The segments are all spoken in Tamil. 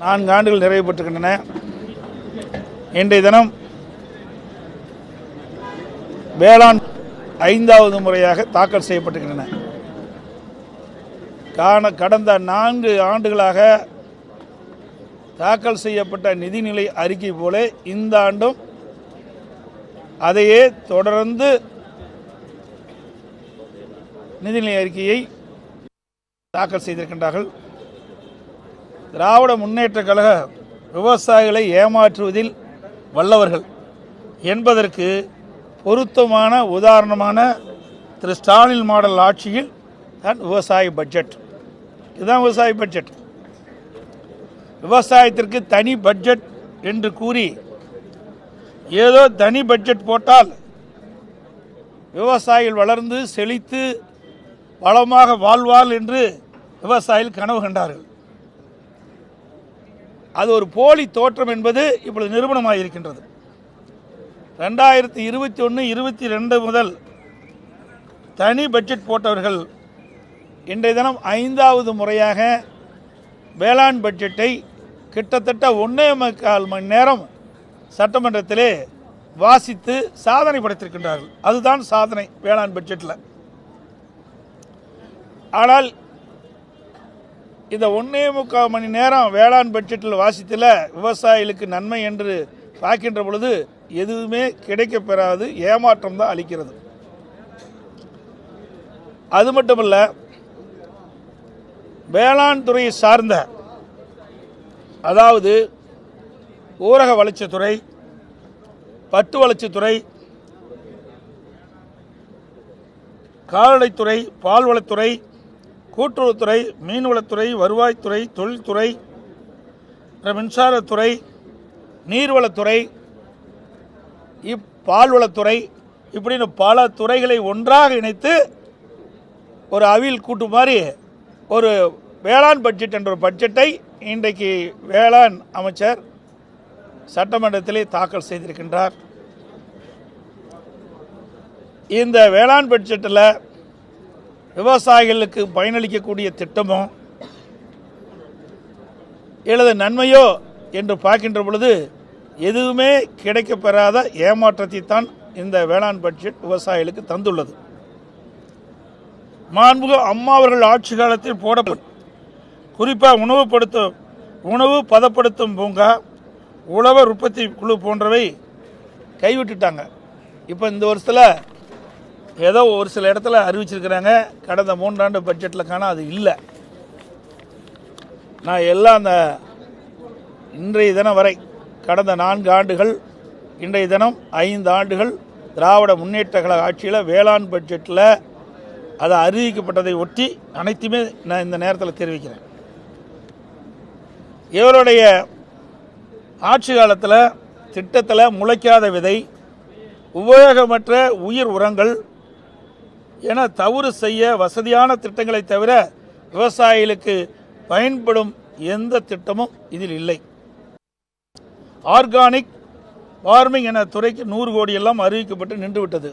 4 ஆண்டுகள் நிறைவு பெற்றுக்கின்றன. இன்றைய தினம் வேளாண் 5வது முறையாக தாக்கல் செய்யப்பட்டிருக்கின்றன. கடந்த 4 ஆண்டுகளாக தாக்கல் செய்யப்பட்ட நிதிநிலை அறிக்கை போல இந்த ஆண்டும் அதையே தொடர்ந்து நிதிநிலை அறிக்கையை தாக்கல் செய்திருக்கின்றார்கள். திராவிட முன்னேற்ற கழக விவசாயிகளை ஏமாற்றுவதில் வல்லவர்கள் என்பதற்கு பொருத்தமான உதாரணமான திரு ஸ்டாலின் மாடல் ஆட்சியில் தான் விவசாய பட்ஜெட். இதுதான் விவசாய பட்ஜெட். விவசாயத்திற்கு தனி பட்ஜெட் என்று கூறி ஏதோ தனி பட்ஜெட் போட்டால் விவசாயிகள் வளர்ந்து செழித்து வளமாக வாழ்வாள் என்று விவசாயிகள் கனவு கண்டார்கள். அது ஒரு போலி தோற்றம் என்பது இப்பொழுது நிரூபணமாக இருக்கின்றது. 2021-22 முதல் தனி பட்ஜெட் போட்டவர்கள் இன்றைய தினம் 5வது முறையாக வேளாண் பட்ஜெட்டை கிட்டத்தட்ட 1.25 மணி நேரம் சட்டமன்றத்திலே வாசித்து சாதனை படைத்திருக்கின்றார்கள். அதுதான் சாதனை வேளாண் பட்ஜெட்டில். ஆனால் இந்த 1.25 மணி நேரம் வேளாண் பட்ஜெட்டில் வாசித்தில் விவசாயிகளுக்கு நன்மை என்று பார்க்கின்ற பொழுது எதுவுமே கிடைக்கப்பெறாது, ஏமாற்றம் தான் அளிக்கிறது. அது மட்டுமல்ல, வேளாண் துறையை சார்ந்த, அதாவது ஊரக வளர்ச்சித்துறை, பட்டு வளர்ச்சித்துறை, கால்நடைத்துறை, பால்வளத்துறை, கூட்டுறவுத்துறை, மீன்வளத்துறை, வருவாய்த்துறை, தொழில்துறை, மின்சாரத்துறை, நீர்வளத்துறை, பால்வளத்துறை, இப்படின்னு பல துறைகளை ஒன்றாக இணைத்து ஒரு அவியல் கூட்டு மாதிரி ஒரு வேளாண் பட்ஜெட் என்ற ஒரு பட்ஜெட்டை இன்றைக்கு வேளாண் அமைச்சர் சட்டமன்றத்திலே தாக்கல் செய்திருக்கின்றார். இந்த வேளாண் பட்ஜெட்டில் விவசாயிகளுக்கு பயனளிக்கக்கூடிய திட்டமோ அல்லது நன்மையோ என்று பார்க்கின்ற பொழுது எதுவுமே கிடைக்கப்பெறாத ஏமாற்றத்தை தான் இந்த வேளாண் பட்ஜெட் விவசாயிகளுக்கு தந்துள்ளது. மாண்புமிகு அம்மா அவர்கள் ஆட்சி காலத்தில் போடப்படும் குறிப்பாக உணவு பதப்படுத்தும் பூங்கா, உழவர் உற்பத்தி குழு போன்றவை கைவிட்டுட்டாங்க. இப்போ இந்த வருஷத்தில் ஏதோ ஒரு சில இடத்துல அறிவிச்சிருக்கிறாங்க. கடந்த 3 ஆண்டு பட்ஜெட்டில் காண அது இல்லை. நான் எல்லாம் அந்த இன்றைய தினம் வரை கடந்த 4 ஆண்டுகள், இன்றைய தினம் 5 ஆண்டுகள் திராவிட முன்னேற்ற கழக ஆட்சியில் வேளாண் பட்ஜெட்டில் அது அறிவிக்கப்பட்டதை ஒட்டி அனைத்துமே நான் இந்த நேரத்தில் தெரிவிக்கிறேன். இவருடைய ஆட்சி காலத்தில் திட்டத்தில் முளைக்காத விதை, உபயோகமற்ற உயிர் உரங்கள் என தவறு செய்ய வசதியான திட்டங்களை தவிர விவசாயிகளுக்கு பயன்படும் எந்த திட்டமும் இதில் இல்லை. ஆர்கானிக் ஃபார்மிங் என துறைக்கு 100 கோடி எல்லாம் அறிவிக்கப்பட்டு நின்றுவிட்டது.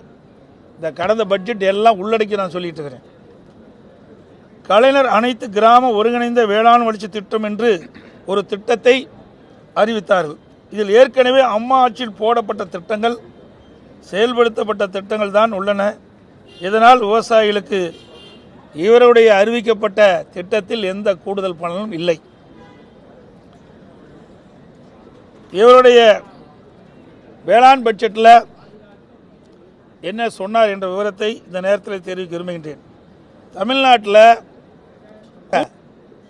இந்த கடந்த பட்ஜெட் எல்லாம் உள்ளடக்கி நான் சொல்லிட்டு இருக்கிறேன். கலைஞர் அனைத்து கிராம ஒருங்கிணைந்த வேளாண் வளர்ச்சி திட்டம் என்று ஒரு திட்டத்தை அறிவித்தார்கள். இதில் ஏற்கனவே அம்மா ஆட்சியில் போடப்பட்ட திட்டங்கள், செயல்படுத்தப்பட்ட திட்டங்கள் தான் உள்ளன. இதனால் விவசாயிகளுக்கு இவருடைய அறிவிக்கப்பட்ட திட்டத்தில் எந்த கூடுதல் பலனும் இல்லை. இவருடைய வேளாண் பட்ஜெட்டில் என்ன சொன்னார் என்ற விவரத்தை இந்த நேரத்தில் தெரிவிக்க விரும்புகின்றேன். தமிழ்நாட்டில்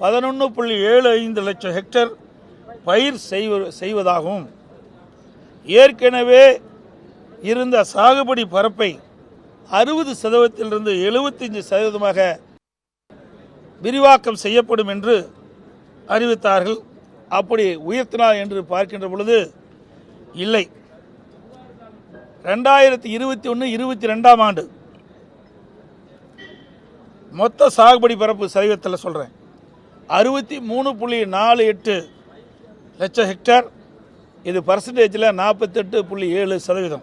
11.75 லட்சம் ஹெக்டேர் பயிர் செய்வதாகவும், ஏற்கனவே இருந்த சாகுபடி பரப்பை 60% 75% விரிவாக்கம் செய்யப்படும் என்று அறிவித்தார்கள். அப்படி உயர்த்தினார் என்று பார்க்கின்ற பொழுது இல்லை. 2021-22 ஆண்டு மொத்த சாகுபடி பரப்பு சதவீதத்தில் சொல்கிறேன், 63.48 லட்சம் ஹெக்டேர். இது பர்சன்டேஜில் 48.7%.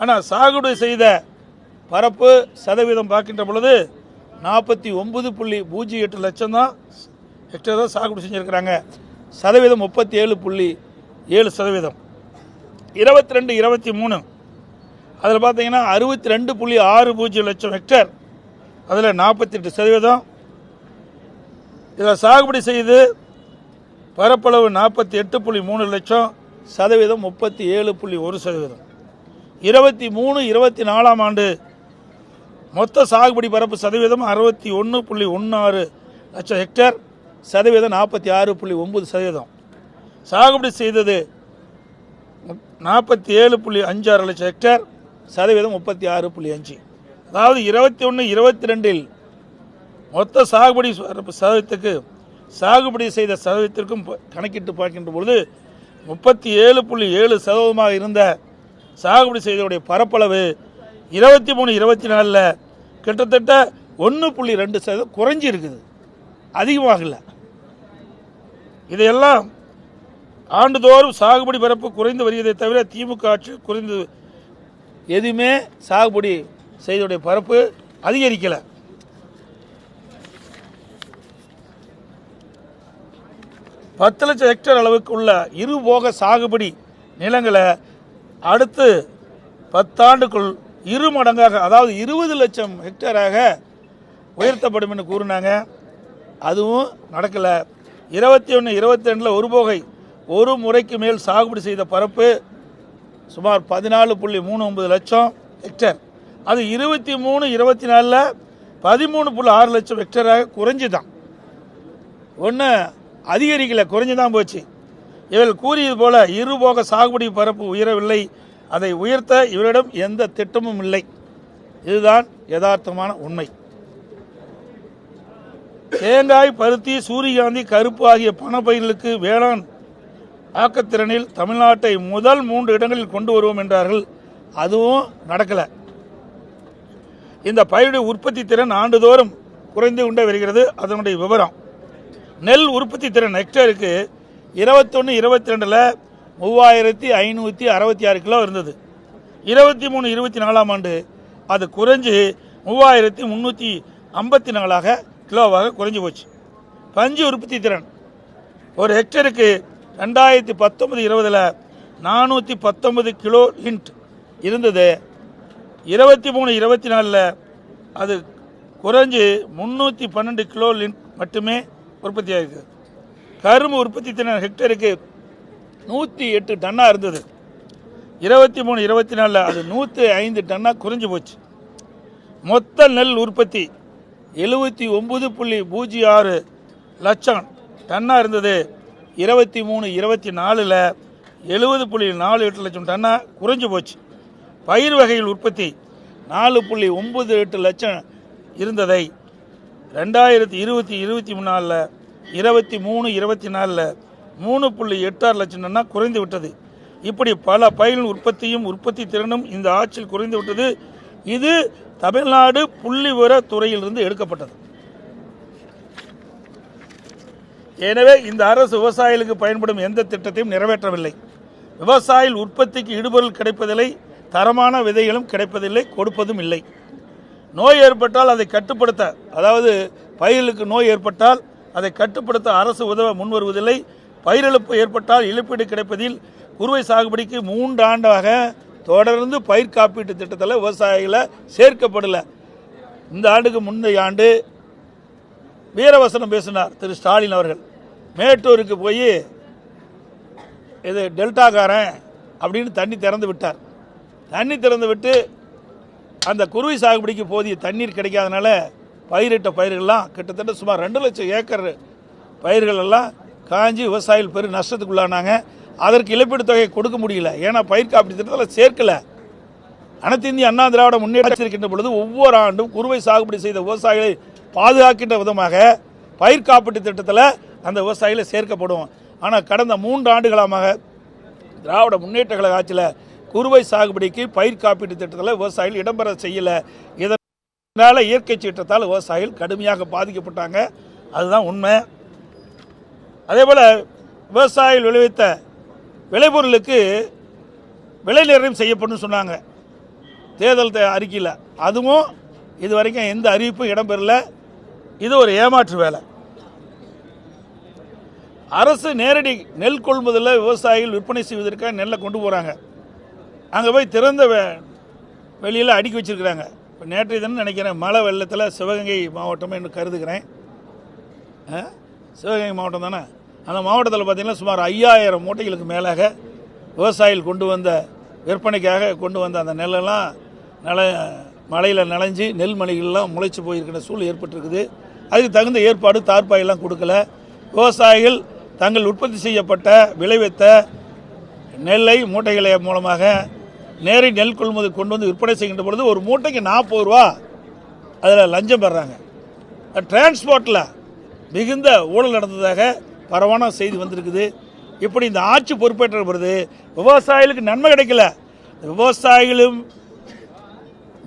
ஆனால் சாகுபடி செய்த பரப்பு சதவீதம் பார்க்கின்ற பொழுது 49.08 லட்சம் தான் ஹெக்டேர் தான் சாகுபடி செஞ்சுருக்கிறாங்க. சதவீதம் 37.7%. 22, 23 அதில் பார்த்தீங்கன்னா 62.60 லட்சம் ஹெக்டேர், அதில் 48%. இதில் சாகுபடி செய்து பரப்பளவு 48.3 லட்சம், சதவீதம் 37.1%. 23, 24 ஆண்டு மொத்த சாகுபடி பரப்பு சதவீதம் 61.16 லட்சம் ஹெக்டேர், சதவீதம் 46.9%. சாகுபடி செய்தது 47.56 லட்சம் ஹெக்டேர், சதவீதம் 36.5. அதாவது 21, 22 மொத்த சாகுபடி சதவீதத்துக்கு சாகுபடி செய்த சதவீதத்திற்கும் கணக்கிட்டு பார்க்கின்ற பொழுது 37.7% இருந்த சாகுபடி செய்தவுடைய பரப்பளவு 23, 24 கிட்டத்தட்ட 1.2% குறைஞ்சி இருக்குது, அதிகமாகல. இதையெல்லாம் ஆண்டுதோறும் சாகுபடி பரப்பு குறைந்து வருவதை தவிர திமுக ஆட்சி குறைந்து எதுவுமே சாகுபடி செய்தவுடைய பரப்பு அதிகரிக்கலை. பத்து லட்சம் ஹெக்டேர் அளவுக்கு உள்ள இருபோக சாகுபடி நிலங்களை அடுத்து 10 ஆண்டுக்குள் 2 மடங்காக, அதாவது 20 லட்சம் ஹெக்டேராக உயர்த்தப்படும் என்று கூறினாங்க. அதுவும் நடக்கலை. 21, 22 ஒருபோகை ஒரு முறைக்கு மேல் சாகுபடி செய்த பரப்பு சுமார் 14.39 லட்சம் ஹெக்டேர். அது 23, 24 13.6 லட்சம் ஹெக்டேராக குறைஞ்சுதான். ஒன்று அதிகரிக்கலை, குறைஞ்சு தான் போச்சு. இவர்கள் கூறியது போல இருபோக சாகுபடி பரப்பு உயரவில்லை. அதை உயர்த்த இவரிடம் எந்த திட்டமும் இல்லை. இதுதான் யதார்த்தமான உண்மை. தேங்காய், பருத்தி, சூரியகாந்தி, கருப்பு ஆகிய பணப்பயிர்களுக்கு வேளாண் ஆக்கத்திறனில் தமிழ்நாட்டை முதல் 3 இடங்களில் கொண்டு வருவோம் என்றார்கள். அதுவும் நடக்கலை. இந்த பயிருடைய உற்பத்தி திறன் ஆண்டுதோறும் குறைந்து கொண்டே வருகிறது. அதனுடைய விவரம்: நெல் உற்பத்தி திறன் ஹெக்டேருக்கு 21, 22 3566 கிலோ இருந்தது. 23, 24 ஆண்டு அது குறைஞ்சு 3354 கிலோவாக குறைஞ்சி போச்சு. பஞ்சு உற்பத்தி திறன் ஒரு ஹெக்டேருக்கு 2019-20 419 கிலோ லிண்ட் இருந்தது. 23, 24 அது குறைஞ்சு 312 கிலோ லிண்ட் மட்டுமே உற்பத்தியாக இருக்குது. கரும்பு உற்பத்தி திறன் ஹெக்டேருக்கு 108 டன்னாக இருந்தது. 23, 24 அது 105 டன்னாக குறைஞ்சி போச்சு. மொத்த நெல் உற்பத்தி 79.06 லட்சம் டன்னாக இருந்தது. 23, 24 70.48 லட்சம் டன்னாக குறைஞ்சி போச்சு. பயிர் வகையில் உற்பத்தி 4.98 லட்சம் இருந்ததை 2020, 23 24 3.86 லட்சம் டன்னாக குறைந்து விட்டது. இப்படி பல பயிரின் உற்பத்தியும் உற்பத்தி திறனும் இந்த ஆட்சியில் குறைந்து விட்டது. இது தமிழ்நாடு புள்ளிவிவர துறையிலிருந்து எடுக்கப்பட்டது. எனவே இந்த அரசு விவசாயிகளுக்கு பயன்படும் எந்த திட்டத்தையும் நிறைவேற்றவில்லை. விவசாயிகள் உற்பத்திக்கு இடுபொருள் கிடைப்பதில்லை, தரமான விதைகளும் கிடைப்பதில்லை, கொடுப்பதும் இல்லை. நோய் ஏற்பட்டால் அதை கட்டுப்படுத்த, அதாவது பயிர்களுக்கு நோய் ஏற்பட்டால் அதை கட்டுப்படுத்த அரசு உதவ முன்வருவதில்லை. பயிரிழப்பு ஏற்பட்டால் இழப்பீடு கிடைப்பதில் குறுவை சாகுபடிக்கு 3 ஆண்டாக தொடர்ந்து பயிர் காப்பீட்டு திட்டத்தில் விவசாயிகளை சேர்க்கப்படலை. இந்த ஆண்டுக்கு முந்தைய ஆண்டு வீரவசனம் பேசினார் திரு ஸ்டாலின் அவர்கள். மேட்டூருக்கு போய் இது டெல்டாக்காரன் அப்படின்னு தண்ணி திறந்து விட்டார். தண்ணி திறந்து விட்டு அந்த குறுவை சாகுபடிக்கு போதிய தண்ணீர் கிடைக்காதனால பயிரிட்ட பயிர்கள்லாம் கிட்டத்தட்ட சுமார் 2 லட்சம் ஏக்கர் பயிர்கள் எல்லாம் காஞ்சி விவசாயிகள் பெரும் நஷ்டத்துக்குள்ளானாங்க. அதற்கு இழப்பீடு தொகையை கொடுக்க முடியல. ஏன்னா பயிர் காப்பீட்டு திட்டத்தில் சேர்க்கலை. அனைத்து இந்திய அண்ணா திராவிட முன்னேற்றம் இருக்கின்ற பொழுது ஒவ்வொரு ஆண்டும் குறுவை சாகுபடி செய்த விவசாயிகளை பாதுகாக்கின்ற விதமாக பயிர் காப்பீட்டு திட்டத்தில் அந்த விவசாயிகளை சேர்க்கப்படும். ஆனால் கடந்த 3 ஆண்டுகளாக திராவிட முன்னேற்ற கழக ஆட்சியில் குறுவை சாகுபடிக்கு பயிர் காப்பீட்டு திட்டத்தில் விவசாயிகள் இடம்பெற செய்யலை. இதனால் இயற்கை சீற்றத்தால் விவசாயிகள் கடுமையாக பாதிக்கப்பட்டாங்க. அதுதான் உண்மை. அதே போல் விவசாயிகள் விளைவித்த விளைபொருளுக்கு விலை நிர்ணயம் செய்யப்படும் சொன்னாங்க தேர்தல் அறிக்கையில். அதுவும் இது வரைக்கும் எந்த அறிவிப்பும் இடம்பெறல. இது ஒரு ஏமாற்று வேலை. அரசு நேரடி நெல் கொள்முதலில் விவசாயிகள் விற்பனை செய்வதற்காக நெல்லை கொண்டு போகிறாங்க. அங்கே போய் திறந்த வெளியில் அடுக்கி வச்சுருக்கிறாங்க. இப்போ நேற்றைய தினம் நினைக்கிறேன் மழை வெள்ளத்தில் சிவகங்கை மாவட்டம் என்று கருதுகிறேன். சிவகங்கை மாவட்டம் தானே. அந்த மாவட்டத்தில் பார்த்திங்கன்னா சுமார் 5000 மூட்டைகளுக்கு மேலாக விவசாயிகள் கொண்டு வந்த விற்பனைக்காக கொண்டு வந்த அந்த நெல்லெல்லாம் மழையில் நனைஞ்சு நெல் மணிகள்லாம் முளைச்சி போயிருக்கிற சூழல் ஏற்பட்டிருக்குது. அதுக்கு தகுந்த ஏற்பாடு தார்ப்பாயெல்லாம் கொடுக்கல. விவசாயிகள் தங்கள் உற்பத்தி செய்யப்பட்ட விளைவித்த நெல்லை மூட்டைகளை மூலமாக நேரடி நெல் கொள்முதல் கொண்டு வந்து விற்பனை செய்கின்ற பொழுது ஒரு மூட்டைக்கு 40 ரூபா அதில் லஞ்சம் பெறாங்க. டிரான்ஸ்போர்ட்டில் மிகுந்த ஊழல் நடந்ததாக பரவான செய்தி வந்திருக்குது. இப்படி இந்த ஆட்சி பொறுப்பேற்ற பொழுது விவசாயிகளுக்கு நன்மை கிடைக்கல. விவசாயிகளும்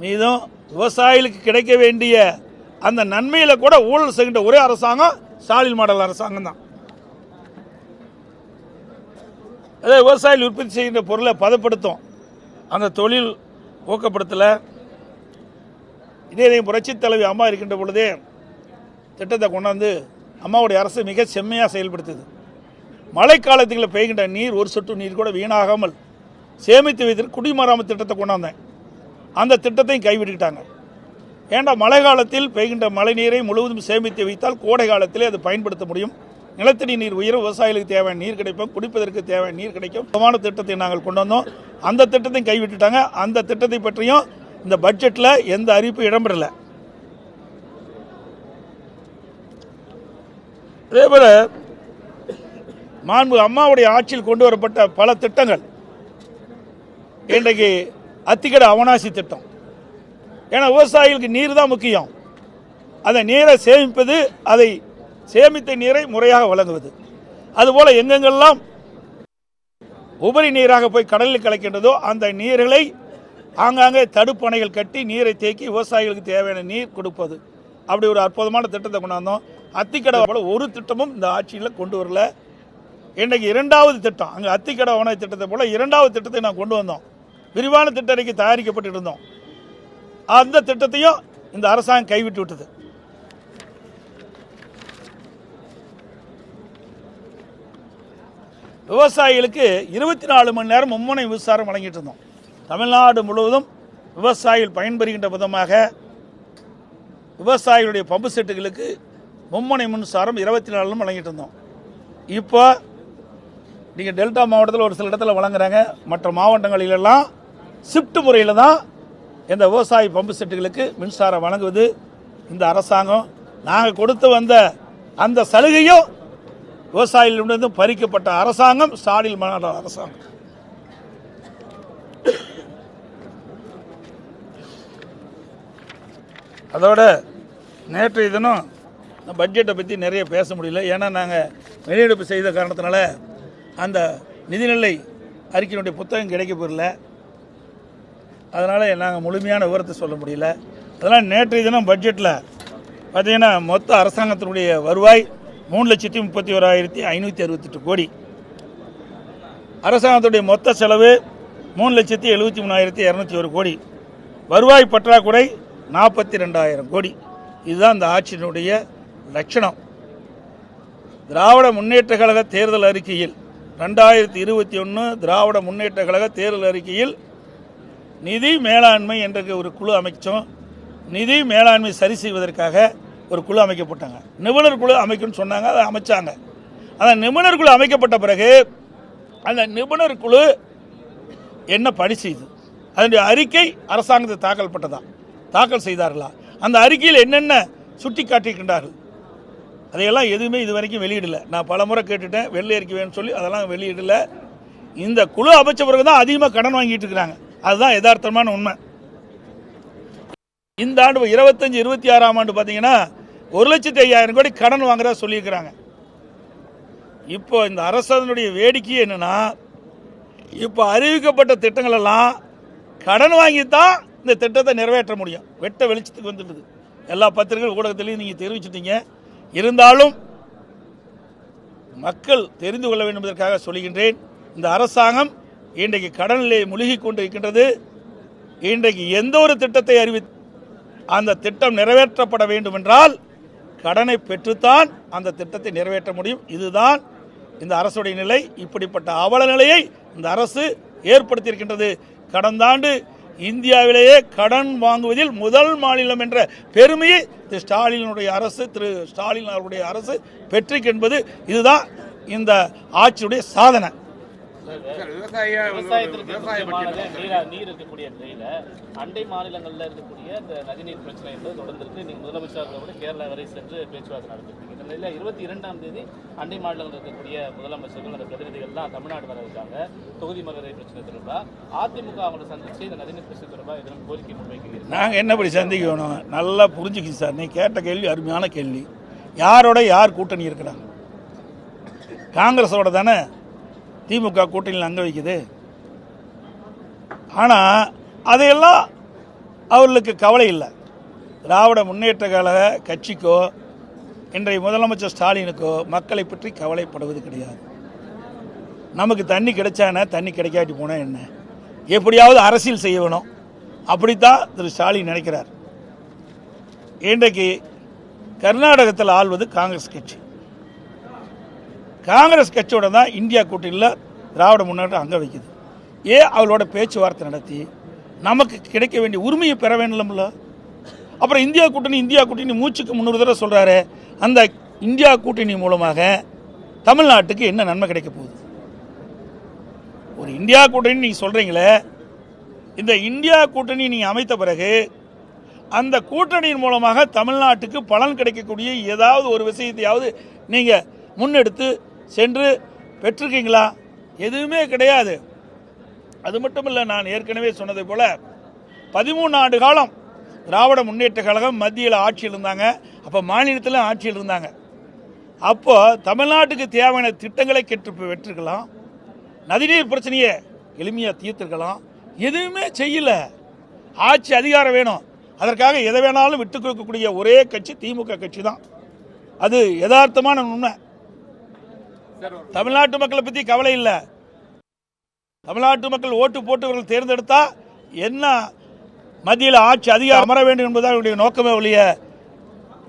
மீதும் விவசாயிகளுக்கு கிடைக்க வேண்டிய அந்த நன்மையில் கூட ஊழல் செய்கின்ற ஒரே அரசாங்கம் ஸ்டாலின் மாடல் அரசாங்கம் தான். அதே விவசாயிகள் உற்பத்தி செய்கின்ற பொருளை பதப்படுத்தும் அந்த தொழில் ஊக்கப்படுத்தலை. இதே புரட்சித் தலைவி அம்மா இருக்கின்ற பொழுதே திட்டத்தை கொண்டாந்து அம்மாவுடைய அரசு மிக செம்மையாக செயல்படுத்துது. மழைக்காலத்தில் பெய்கின்ற நீர் ஒரு சொட்டு நீர் கூட வீணாகாமல் சேமித்து வைத்து குடிமராமத்து திட்டத்தை கொண்டாந்தேன். அந்த திட்டத்தையும் கைவிட்டுக்கிட்டாங்க. ஏண்டா மழை காலத்தில் பெய்கின்ற மழை நீரை முழுவதும் சேமித்து வைத்தால் கோடை காலத்திலே அது பயன்படுத்த முடியும். நிலத்தடி நீர் உயரும், விவசாயிகளுக்கு தேவையான நீர் கிடைக்கும், குடிப்பதற்கு தேவையான நீர் கிடைக்கும். சுத்தமான திட்டத்தை நாங்கள் கொண்டு வந்தோம். அந்த திட்டத்தையும் கைவிட்டுட்டாங்க. அந்த திட்டத்தை பற்றியும் இந்த பட்ஜெட்டில் எந்த அறிவிப்பும் இடம்பெறல. அதேபோல் மாண்பு அம்மாவுடைய ஆட்சியில் கொண்டு வரப்பட்ட பல திட்டங்கள் இன்றைக்கு அத்திக்கடை அவனாசி திட்டம். ஏன்னா விவசாயிகளுக்கு நீர் தான் முக்கியம். அந்த நீரை சேமிப்பது, அதை சேமித்த நீரை முறையாக வழங்குவது. அதுபோல் எங்கெங்கெல்லாம் உபரி நீராக போய் கடலில் கலக்கின்றதோ அந்த நீர்களை ஆங்காங்கே தடுப்பணைகள் கட்டி நீரை தேக்கி விவசாயிகளுக்கு தேவையான நீர் கொடுப்பது. அப்படி ஒரு அற்புதமான திட்டத்தை கொண்டாந்தோம். அத்திக்கடை போல ஒரு திட்டமும் இந்த ஆட்சியில் கொண்டு வரல. இன்றைக்கு 2வது திட்டம், அங்கே அத்திக்கடை அவனை திட்டத்தை போல 2வது திட்டத்தை நான் கொண்டு வந்தோம். விரிவான திட்ட அறிக்கை தயாரிக்கப்பட்டு இருந்தோம். அந்த திட்டத்தையும் இந்த அரசாங்கம் கைவிட்டு விட்டது. விவசாயிகளுக்கு 24 மணி நேரம் மும்முனை மின்சாரம் வழங்கிட்டு இருந்தோம். தமிழ்நாடு முழுவதும் விவசாயிகள் பயன்பெறுகின்ற விதமாக விவசாயிகளுடைய பம்பு செட்டுகளுக்கு மும்முனை மின்சாரம் 24 வழங்கிட்டு இருந்தோம். இப்போ நீங்கள் டெல்டா மாவட்டத்தில் ஒரு சில இடத்துல வழங்குறாங்க. மற்ற மாவட்டங்களிலெல்லாம் ஷிஃப்ட் முறையில் தான் இந்த விவசாய பம்பு செட்டுகளுக்கு மின்சாரம் வழங்குவது இந்த அரசாங்கம். நாங்கள் கொடுத்து வந்த அந்த சலுகையும் விவசாயிகளிடமிருந்து பறிக்கப்பட்ட அரசாங்கம் ஸ்டாலின் மாடல் அரசாங்கம். அதோட நேற்றைய தினம் பட்ஜெட்டை பற்றி நிறைய பேச முடியல. ஏன்னா நாங்கள் வெளியெடுப்பு செய்த காரணத்தினால அந்த நிதிநிலை அறிக்கையினுடைய புத்தகம் கிடைக்கப்பெறல. அதனால் நாங்கள் முழுமையான விவரத்தை சொல்ல முடியல. அதனால் நேற்றைய தினம் பட்ஜெட்டில் பார்த்திங்கன்னா மொத்த அரசாங்கத்தினுடைய வருவாய் 3,31,568 கோடி. அரசாங்கத்துடைய மொத்த செலவு 3,73,201 கோடி. வருவாய் பற்றாக்குறை 42,000 கோடி. இதுதான் இந்த ஆட்சியினுடைய லட்சணம். திராவிட முன்னேற்ற கழக தேர்தல் அறிக்கையில் 2021 திராவிட முன்னேற்ற கழக தேர்தல் அறிக்கையில் நிதி மேலாண்மை என்ற ஒரு குழு அமைச்சோம். நிதி மேலாண்மை சரி செய்வதற்காக ஒரு குழு அமைக்கப்பட்டாங்க. நிபுணர் குழு அமைக்கும்னு சொன்னாங்க. அதை அமைச்சாங்க. அந்த நிபுணர் குழு அமைக்கப்பட்ட பிறகு அந்த நிபுணர் குழு என்ன பணி செய்து அதனுடைய அறிக்கை அரசாங்கத்தை தாக்கல் செய்தார்களா, அந்த அறிக்கையில் என்னென்ன சுட்டி காட்டியிருக்கின்றார்கள், அதையெல்லாம் எதுவுமே இது வரைக்கும் வெளியிடலை. நான் பல முறை கேட்டுட்டேன், வெள்ளை அறிக்கை வேணும்னு சொல்லி அதெல்லாம் வெளியிடலை. இந்த குழு அமைச்ச பிறகு தான் அதிகமாக கடன் வாங்கிட்டு இருக்கிறாங்க. அதுதான் யதார்த்தமான உண்மை. இந்த ஆண்டு 25-26ஆம் ஆண்டு பார்த்தீங்கன்னா 1,05,000 கோடி கடன் வாங்குறதா சொல்லியிருக்கிறாங்க. இப்போ இந்த அரசாங்கனுடைய வேடிக்கை என்னன்னா, இப்போ அறிவிக்கப்பட்ட திட்டங்கள் எல்லாம் கடன் வாங்கி தான் இந்த திட்டத்தை நிறைவேற்ற முடியும். வெட்ட வெளிச்சத்துக்கு வந்துடுது. எல்லா பத்திரிகை ஊடகத்திலையும் நீங்கள் தெரிவிச்சிட்டீங்க. இருந்தாலும் மக்கள் தெரிந்து கொள்ள வேண்டும் என்பதற்காக சொல்கின்றேன். இந்த அரசாங்கம் இன்றைக்கு கடனிலே முழுகி கொண்டு இருக்கின்றது. இன்றைக்கு எந்த ஒரு திட்டத்தை அறிவித்து அந்த திட்டம் நிறைவேற்றப்பட வேண்டும் என்றால் கடனை பெற்றுத்தான் அந்த திட்டத்தை நிறைவேற்ற முடியும். இதுதான் இந்த அரசுடைய நிலை. இப்படிப்பட்ட அவல நிலையை இந்த அரசு ஏற்படுத்தியிருக்கின்றது. கடந்த ஆண்டு இந்தியாவிலேயே கடன் வாங்குவதில் முதல் மாநிலம் என்ற பெருமையை திரு ஸ்டாலினுடைய அரசு ஸ்டாலின் அவருடைய அரசு பெற்றிருக்கு என்பது இதுதான் இந்த ஆட்சியுடைய சாதனை. நீர் இருக்கக்கூடிய நிலையில அண்டை மாநிலங்களில் இருக்கக்கூடிய இந்த நதிநீர் பிரச்சனை என்பது தொடர்ந்து இருக்கு. நீங்க முதலமைச்சர்களோட கேரளா வரை சென்று பேச்சுவார்த்தை நடத்திருக்கீங்க. இந்த நிலையில 22ஆம் தேதி அண்டை மாநிலங்கள் இருக்கக்கூடிய முதலமைச்சர்கள் அந்த பிரதிநிதிகள்லாம் தமிழ்நாடு வர இருக்காங்க. தொகுதி மறுவரை பிரச்சனை தொடர்பா அதிமுக அவங்களை சந்திச்சு இந்த நதிநீர் பிரச்சனை தொடர்பாக எதுவும் கோரிக்கை முன்வைக்கிறீங்க? நாங்கள் என்னப்படி சந்திக்கணும்? நல்லா புரிஞ்சுக்கிங்க சார். நீ கேட்ட கேள்வி அருமையான கேள்வி. யாரோட யார் கூட்டணி இருக்கிறாங்க? காங்கிரஸோட தானே திமுக கூட்டணியில் அங்க வைக்குது. ஆனால் அதையெல்லாம் அவர்களுக்கு கவலை இல்லை. திராவிட முன்னேற்ற கழக கட்சிக்கோ இன்றைய முதலமைச்சர் ஸ்டாலினுக்கோ மக்களை பற்றி கவலைப்படுவது கிடையாது. நமக்கு தண்ணி கிடைச்சானே, தண்ணி கிடைக்காட்டி போனால் என்ன, எப்படியாவது அரசியல் செய்ய வேணும், அப்படித்தான் திரு ஸ்டாலின் நினைக்கிறார். இன்றைக்கு கர்நாடகத்தில் ஆள்வது காங்கிரஸ் கட்சி. காங்கிரஸ் கட்சியோட தான் இந்தியா கூட்டணியில் திராவிட முன்னேற்றம் அங்கே வைக்குது. அவளோட பேச்சுவார்த்தை நடத்தி நமக்கு கிடைக்க வேண்டிய உரிமையை பெற வேண்டும்ல. அப்புறம் இந்தியா கூட்டணி மூச்சுக்கு 300 தடவை சொல்கிறாரு. அந்த இந்தியா கூட்டணி மூலமாக தமிழ்நாட்டுக்கு என்ன நன்மை கிடைக்க போகுது? ஒரு இந்தியா கூட்டணி நீங்கள் சொல்கிறீங்களே, இந்த இந்தியா கூட்டணி நீங்கள் அமைத்த பிறகு அந்த கூட்டணியின் மூலமாக தமிழ்நாட்டுக்கு பலன் கிடைக்கக்கூடிய ஏதாவது ஒரு விஷயத்தையாவது நீங்கள் முன்னெடுத்து சென்று பெற்றிருக்கீங்களா? எதுவுமே கிடையாது. அது மட்டும் இல்லை, நான் ஏற்கனவே சொன்னதை போல 13 ஆண்டு காலம் திராவிட முன்னேற்ற கழகம் மத்தியில் ஆட்சியில் இருந்தாங்க. அப்போ மாநிலத்தில் ஆட்சியில் இருந்தாங்க. அப்போ தமிழ்நாட்டுக்கு தேவையான திட்டங்களை பெற்றிருக்கலாம். நதிநீர் பிரச்சனையை எளிமையாக தீர்த்திருக்கலாம். எதுவுமே செய்யல. ஆட்சி அதிகாரம் வேணும், அதற்காக எதை வேணாலும் விட்டுக் கொடுக்கக்கூடிய ஒரே கட்சி திமுக கட்சி தான். அது யதார்த்தமான உண்மை. தமிழ்நாட்டு மக்களை பற்றி கவலை இல்லை. தமிழ்நாட்டு மக்கள் ஓட்டு போட்டு தேர்ந்தெடுத்தா என்ன மத்தியில் ஆட்சி அதிகாரம் அமர வேண்டும் என்பதாக அவருடைய நோக்கமே ஒழிய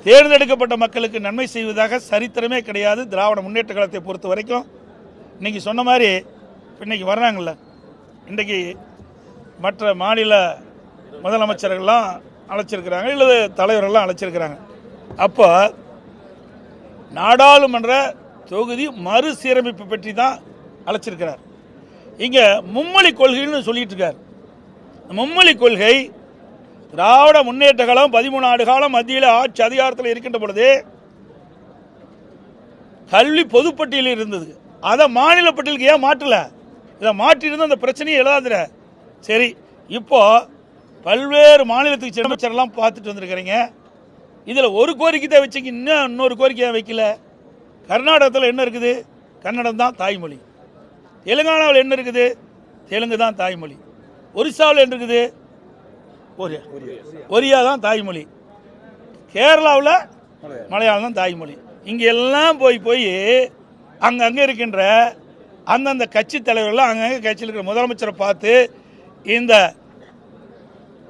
தேர்ந்தெடுக்கப்பட்ட மக்களுக்கு நன்மை செய்வதாக சரித்திரமே கிடையாது. திராவிட முன்னேற்ற கழகத்தை பொறுத்த வரைக்கும் இன்னைக்கு சொன்ன மாதிரி இன்னைக்கு வர்றாங்கல்ல, இன்றைக்கு மற்ற மாநில முதலமைச்சர்கள்லாம் அழைச்சிருக்கிறாங்க, இல்லை தலைவர்கள்லாம் அழைச்சிருக்கிறாங்க. அப்போ நாடாளுமன்ற தொகுதி மறுசீரமைப்பு பற்றி தான் அழைச்சிருக்கிறார். இங்கே மும்மொழி கொள்கைன்னு சொல்லிட்டு இருக்கார். மும்மொழி கொள்கை திராவிட முன்னேற்ற கழகம் 13 ஆண்டு காலம் மத்தியில் ஆட்சி அதிகாரத்தில் இருக்கின்ற பொழுது கல்வி பொதுப்பட்டியலில் இருந்தது. அதை மாநில பட்டியலுக்கு ஏன் மாற்றல? இதை மாற்றிருந்த அந்த பிரச்சனையை எழுதாதுற. சரி, இப்போ பல்வேறு மாநிலத்துக்கு அமைச்சரெல்லாம் பார்த்துட்டு வந்திருக்கிறீங்க. இதில் ஒரு கோரிக்கை தான் வச்சுங்க, இன்னொரு கோரிக்கையை வைக்கல. கர்நாடகத்தில் என்ன இருக்குது? கன்னடம் தான் தாய்மொழி. தெலுங்கானாவில் என்ன இருக்குது? தெலுங்கு தான் தாய்மொழி. ஒரிசாவில் என்ன இருக்குது? ஒரியா தான் தாய்மொழி. கேரளாவில் மலையாளம் தான் தாய்மொழி. இங்கே எல்லாம் போய் அங்கங்கே இருக்கின்ற அந்தந்த கட்சி தலைவர்கள் அங்கங்கே கட்சியில் இருக்கிற முதலமைச்சரை பார்த்து இந்த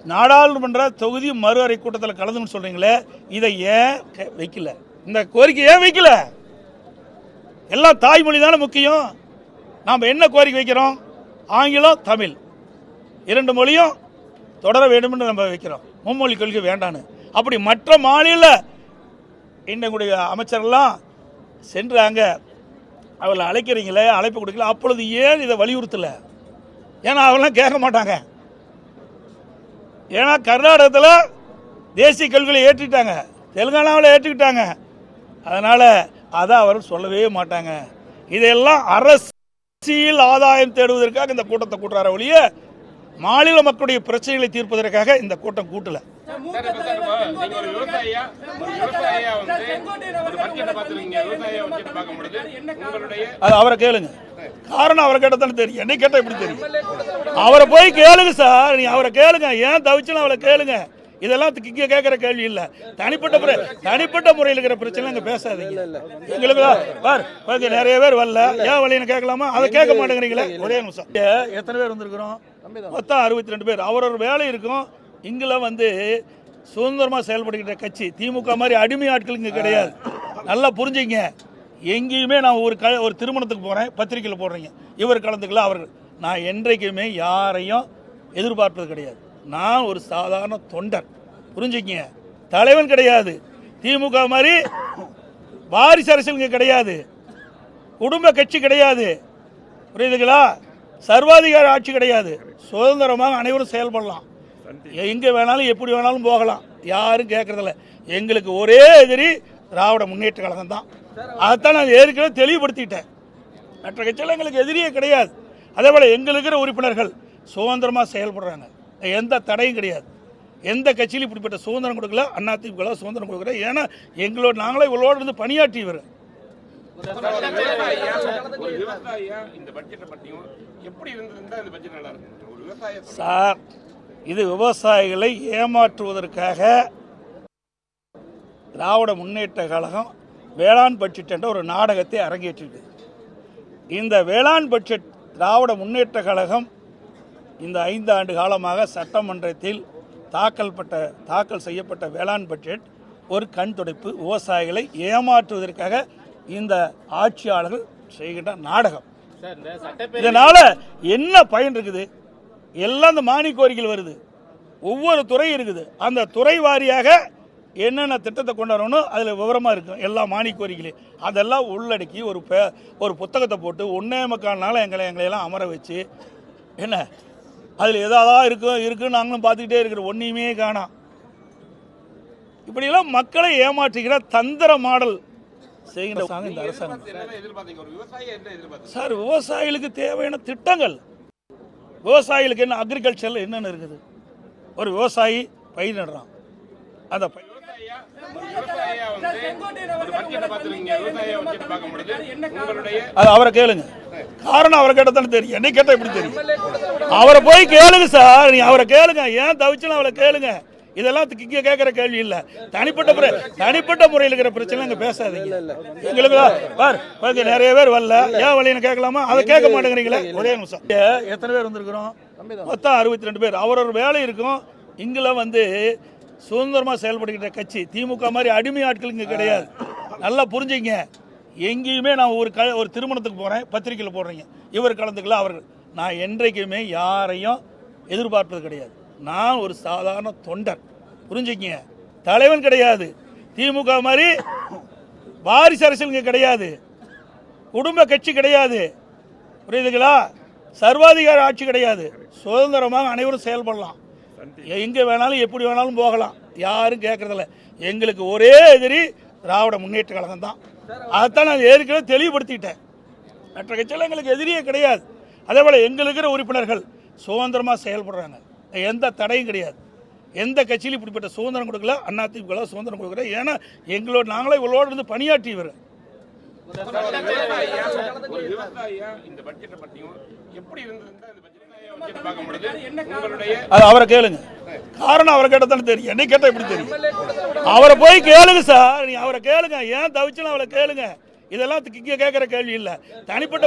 நாடாளுமன்ற தொகுதி மறு அறை கூட்டத்தில் கலந்துன்னு சொல்றீங்களே, இதை ஏன் வைக்கல? இந்த கோரிக்கை ஏன் வைக்கல? எல்லாம் தாய்மொழி தானே முக்கியம். நாம் என்ன கோரிக்கை வைக்கிறோம்? ஆங்கிலம் தமிழ் 2 மொழியும் தொடர வேண்டும் என்று நம்ம வைக்கிறோம். மும்மொழி கொள்கை வேண்டான்னு. அப்படி மற்ற மாநில இன்னுடைய அமைச்சர்கள்லாம் சென்றாங்க, அவளை அழைக்கிறீங்களே, அழைப்பு கொடுக்கல. அப்பொழுது ஏன் இதை வலியுறுத்தலை? ஏன்னா அவெல்லாம் கேட்க மாட்டாங்க. ஏன்னா கர்நாடகத்தில் தேசிய கொள்கையை ஏற்றிட்டாங்க, தெலுங்கானாவில் ஏற்றுக்கிட்டாங்க. அதனால் அதை அவர் சொல்லவே மாட்டாங்க. இதெல்லாம் அரசியல் ஆதாயம் தேடுவதற்காக இந்த கூட்டத்தை கூட்டுறார ஒழிய மாநில மக்களுடைய பிரச்சனைகளை தீர்ப்பதற்காக இந்த கூட்டம் கூட்டல. அவரை கேளுங்க. காரணம் அவரை கேட்டதானே தெரியும். என்னை கேட்டா எப்படி தெரியும்? அவரை போய் கேளுங்க சார். நீ அவரை கேளுங்க. ஏன் தவிச்சுன்னு அவரை கேளுங்க. இதெல்லாம் இங்க கேட்கிற கேள்வி இல்ல. தனிப்பட்ட முறையில் இருக்கிற பிரச்சனை அங்க பேசாதீங்க. எங்களுக்கு நிறைய பேர் வரல, ஏன் வழின்னு கேட்கலாமா? அதை கேட்க மாட்டேங்கிறீங்களே. ஒரே நிமிஷம். எத்தனை பேர் வந்திருக்கிறோம்? மொத்தம் 62 பேர். அவரோட வேலை இருக்கும். இங்கெல்லாம் சுதந்திரமா செயல்படுகின்ற கட்சி திமுக மாதிரி அடிமை ஆட்கள் இங்க கிடையாது. நல்லா புரிஞ்சுங்க. எங்கேயுமே நான் ஒரு திருமணத்துக்கு போகிறேன், பத்திரிக்கையில் போடுறீங்க, இவர் கலந்துக்கல அவர்கள். நான் என்றைக்குமே யாரையும் எதிர்பார்ப்பது கிடையாது. நான் ஒரு சாதாரண தொண்டர், புரிஞ்சுக்கிங்க. தலைவன் கிடையாது. திமுக மாதிரி வாரிசு அரசியல் இங்கே கிடையாது. குடும்ப கட்சி கிடையாது, புரியுதுங்களா? சர்வாதிகார ஆட்சி கிடையாது. சுதந்திரமாக அனைவரும் செயல்படலாம். எங்கே வேணாலும் எப்படி வேணாலும் போகலாம். யாரும் கேட்கறதில்ல. எங்களுக்கு ஒரே எதிரி திராவிட முன்னேற்ற கழகம் தான். அதைத்தான் நான் ஏற்கனவே தெளிவுபடுத்திட்டேன். மற்ற கட்சியில் எங்களுக்கு எதிரியே கிடையாது. அதே போல் எங்களுக்கு இருக்கிற உறுப்பினர்கள் சுதந்திரமாக செயல்படுறாங்க. எந்த தடையும் கிடையாது. எந்த கட்சியிலும் இப்படிப்பட்ட சுதந்திரம் கொடுக்கல. அதிமுக சுதந்திரம் கொடுக்குற. ஏன்னா எங்களோட நாங்களே இவங்களோடு இருந்து பணியாற்றியவர். சார், இது விவசாயிகளை ஏமாற்றுவதற்காக திராவிட முன்னேற்ற கழகம் வேளாண் பட்ஜெட் என்ற ஒரு நாடகத்தை அரங்கேற்றிருக்கு. இந்த வேளாண் பட்ஜெட் திராவிட முன்னேற்ற கழகம் இந்த 5 ஆண்டு காலமாக சட்டமன்றத்தில் தாக்கல் செய்யப்பட்ட வேளாண் பட்ஜெட் ஒரு கண் துடைப்பு. விவசாயிகளை ஏமாற்றுவதற்காக இந்த ஆட்சியாளர்கள் செய்கின்ற நாடகம். இதனால என்ன பயன் இருக்குது? எல்லாம் இந்த மானிய கோரிக்கைகள் வருது. ஒவ்வொரு துறை இருக்குது. அந்த துறை வாரியாக என்னென்ன திட்டத்தை கொண்டு வரணும் அதில் விவரமாக இருக்கும். எல்லா மானிய கோரிக்கைகளையும் அதெல்லாம் உள்ளடக்கி ஒரு புத்தகத்தை போட்டு 1.25 நாள் எங்களையெல்லாம் அமர வச்சு என்ன அதில் எதாவது இருக்குன்னு நாங்களும் பார்த்துக்கிட்டே இருக்கிறோம். ஒன்றையுமே காணோம். இப்படியெல்லாம் மக்களை ஏமாற்றுகிற தந்திர மாடல் செய்கிற இந்த அரசாங்கம். சார், விவசாயிகளுக்கு தேவையான திட்டங்கள், விவசாயிகளுக்கு என்ன அக்ரிகல்ச்சரில் என்னென்ன இருக்குது? ஒரு விவசாயி பயிர் நடுறான். அந்த அது அவரை கேளுங்க. காரணம் அவரை கேட்டதானே தெரியும். என்னை கேட்டால் எப்படி தெரியும்? அவரை போய் கேளுங்க சார். நீ அவரை கேளுங்க. ஏன் தவிச்சுன்னு அவரை கேளுங்க. இதெல்லாம் இங்கே கேட்குற கேள்வி இல்லை. தனிப்பட்ட முறையில் இருக்கிற பிரச்சனை இங்கே பேசாதீங்க. எங்களுக்கு நிறைய பேர் வரல. ஏன் வழின்னு கேட்கலாமா? அதை கேட்க மாட்டேங்கிறீங்களே. ஒரே நிமிஷம். எத்தனை பேர் வந்திருக்கிறோம்? மொத்தம் 62 பேர். அவரோட வேலை இருக்கும். இங்கெல்லாம் வந்து சுதந்திரமாக செயல்படுகின்ற கட்சி திமுக மாதிரி அடிமை ஆட்கள் இங்கே கிடையாது. நல்லா புரிஞ்சுங்க. எங்கேயுமே நான் ஒரு திருமணத்துக்கு போகிறேன், பத்திரிக்கையில் போடுறீங்க, இவர் கலந்துக்கல அவர்கள். நான் என்றைக்குமே யாரையும் எதிர்பார்ப்பது கிடையாது. நான் ஒரு சாதாரண தொண்டர், புரிஞ்சுக்கிங்க. தலைவன் கிடையாது. திமுக மாதிரி வாரிசு அரசியல் இங்கே கிடையாது. குடும்ப கட்சி கிடையாது, புரியுதுங்களா? சர்வாதிகார ஆட்சி கிடையாது. சுதந்திரமாக அனைவரும் செயல்படலாம். எங்கே வேணாலும் எப்படி வேணாலும் போகலாம். யாரும் கேட்கறதில்ல. எங்களுக்கு ஒரே எதிரி திராவிட முன்னேற்ற கழகம் தான். அதைத்தான் நான் ஏற்கனவே தெளிவுபடுத்திட்டேன். மற்ற கட்சியில் எங்களுக்கு எதிரியே கிடையாது. அதே போல் எங்களுக்கு இருக்கிற உறுப்பினர்கள் சுதந்திரமாக செயல்படுறாங்க. எந்த தடையும் கிடையாது. எந்த கட்சியிலும் இப்படிப்பட்ட சுதந்திரம் கொடுக்கல. அதிமுக சுதந்திரம் கொடுக்குற. ஏன்னா எங்களோட நாங்களே இவங்களோடு இருந்து பணியாற்றியவர். அது அவரை கேளுங்க. காரணம் அவரை கேட்டதானே தெரியும். என்னை கேட்டால் எப்படி தெரியும்? அவரை போய் கேளுங்க சார். நீ அவரை கேளுங்க. ஏன் தவிச்சுன்னு அவரை கேளுங்க. இதெல்லாம் இங்கே கேட்குற கேள்வி இல்லை. தனிப்பட்ட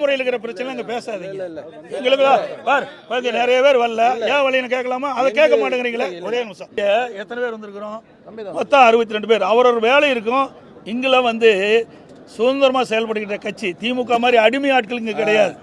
முறையில் இருக்கிற பிரச்சனை இங்கே பேசாதீங்க. எங்களுக்கு நிறைய பேர் வரல. ஏன் வழின்னு கேட்கலாமா? அதை கேட்க மாட்டேங்கிறீங்களே. ஒரே நிமிஷம். எத்தனை பேர் வந்திருக்கிறோம்? மொத்தம் 62 பேர். அவரோட வேலை இருக்கும். இங்கெல்லாம் வந்து சுதந்திரமாக செயல்படுகின்ற கட்சி திமுக மாதிரி அடிமை ஆட்கள் இங்கே கிடையாது.